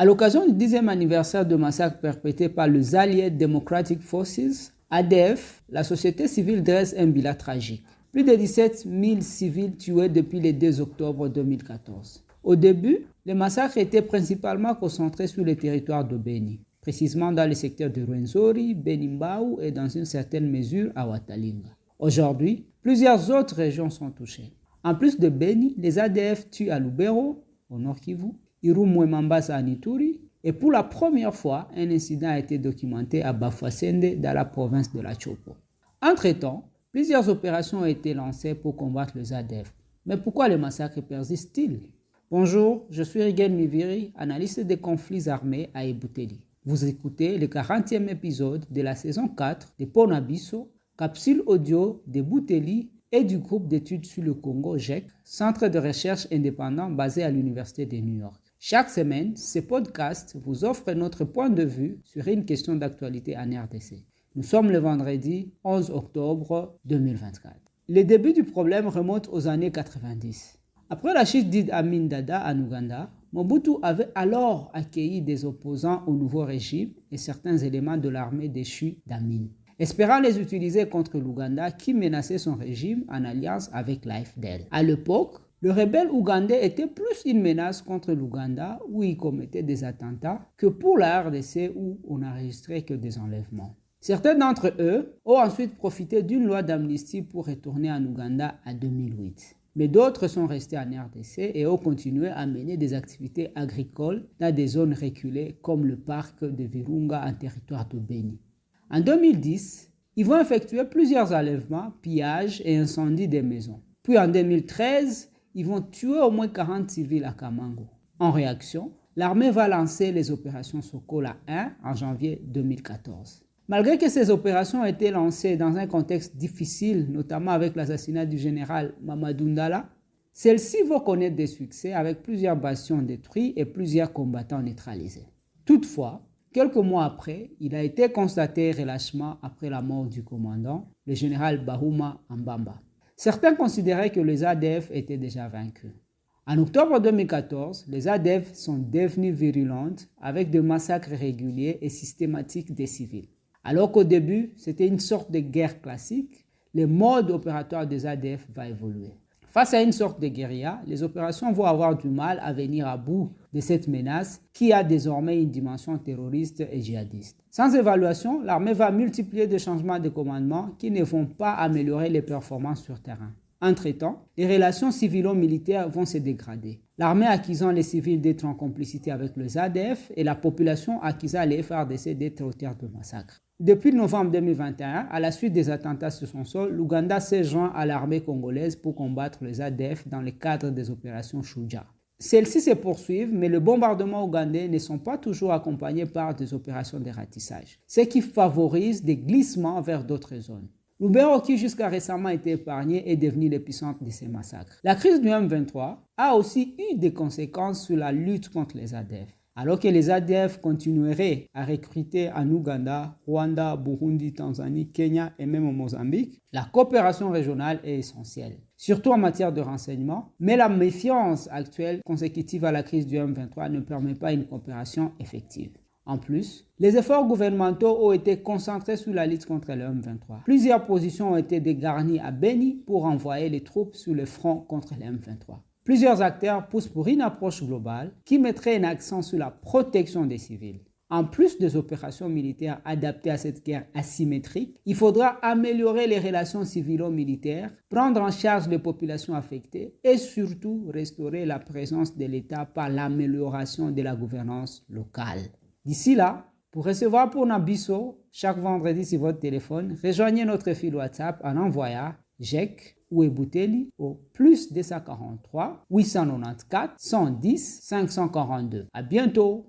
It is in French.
À l'occasion du 10e anniversaire de massacre perpétré par les Allied Democratic Forces, ADF, la société civile dresse un bilan tragique. Plus de 17 000 civils tués depuis le 2 octobre 2014. Au début, les massacres étaient principalement concentrés sur le territoire de Beni, précisément dans les secteurs de Rwenzori, Beni-Mbau et dans une certaine mesure à Watalinga. Aujourd'hui, plusieurs autres régions sont touchées. En plus de Beni, les ADF tuent à Lubero, au Nord Kivu, Irumu et Mambasa à Ituri, et pour la première fois, un incident a été documenté à Bafouassende dans la province de la Chopo. Entre-temps, plusieurs opérations ont été lancées pour combattre les ADF. Mais pourquoi les massacres persistent-ils? Bonjour, je suis Rigel Miviri, analyste des conflits armés à Ebuteli. Vous écoutez le 40e épisode de la saison 4 de Ponabiso, capsule audio de Bouteli et du groupe d'études sur le Congo GEC, centre de recherche indépendant basé à l'Université de New York. Chaque semaine, ce podcast vous offre notre point de vue sur une question d'actualité en RDC. Nous sommes le vendredi 11 octobre 2024. Le début du problème remonte aux années 90. Après la chute d'Idi Amin Dada en Ouganda, Mobutu avait alors accueilli des opposants au nouveau régime et certains éléments de l'armée déchue d'Amin, espérant les utiliser contre l'Ouganda qui menaçait son régime en alliance avec l'AFDL. À l'époque, le rebelle ougandais était plus une menace contre l'Ouganda où il commettait des attentats que pour la RDC où on n'enregistrait que des enlèvements. Certains d'entre eux ont ensuite profité d'une loi d'amnistie pour retourner en Ouganda en 2008. Mais d'autres sont restés en RDC et ont continué à mener des activités agricoles dans des zones reculées comme le parc de Virunga en territoire de Beni. En 2010, ils vont effectuer plusieurs enlèvements, pillages et incendies des maisons. Puis en 2013, ils vont tuer au moins 40 civils à Kamango. En réaction, l'armée va lancer les opérations Sokola 1 en janvier 2014. Malgré que ces opérations ont été lancées dans un contexte difficile, notamment avec l'assassinat du général Mamadou Ndala, celles-ci vont connaître des succès avec plusieurs bastions détruits et plusieurs combattants neutralisés. Toutefois, quelques mois après, il a été constaté relâchement après la mort du commandant, le général Bahuma Mbamba. Certains considéraient que les ADF étaient déjà vaincus. En octobre 2014, les ADF sont devenues virulentes avec des massacres réguliers et systématiques des civils. Alors qu'au début, c'était une sorte de guerre classique, le mode opératoire des ADF va évoluer. Face à une sorte de guérilla, les opérations vont avoir du mal à venir à bout de cette menace qui a désormais une dimension terroriste et djihadiste. Sans évaluation, l'armée va multiplier des changements de commandement qui ne vont pas améliorer les performances sur terrain. Entre-temps, les relations civilo-militaires vont se dégrader. L'armée accusant les civils d'être en complicité avec les ADF et la population accusant les FARDC d'être auteurs de massacres. Depuis novembre 2021, à la suite des attentats sur son sol, l'Ouganda s'est joint à l'armée congolaise pour combattre les ADF dans le cadre des opérations Shuja. Celles-ci se poursuivent, mais les bombardements ougandais ne sont pas toujours accompagnés par des opérations de ratissage, ce qui favorise des glissements vers d'autres zones. Lubero, qui jusqu'à récemment était épargné, est devenu l'épicentre de ces massacres. La crise du M23 a aussi eu des conséquences sur la lutte contre les ADF. Alors que les ADF continueraient à recruter en Ouganda, Rwanda, Burundi, Tanzanie, Kenya et même au Mozambique, la coopération régionale est essentielle, surtout en matière de renseignement, mais la méfiance actuelle consécutive à la crise du M23 ne permet pas une coopération effective. En plus, les efforts gouvernementaux ont été concentrés sur la lutte contre le M23. Plusieurs positions ont été dégarnies à Beni pour envoyer les troupes sur le front contre le M23. Plusieurs acteurs poussent pour une approche globale qui mettrait un accent sur la protection des civils. En plus des opérations militaires adaptées à cette guerre asymétrique, il faudra améliorer les relations civilo-militaires, prendre en charge les populations affectées et surtout restaurer la présence de l'État par l'amélioration de la gouvernance locale. D'ici là, pour recevoir Ponabiso chaque vendredi sur votre téléphone, rejoignez notre fil WhatsApp en envoyant GEC ou Ebuteli au plus 243 894 110 542. À bientôt!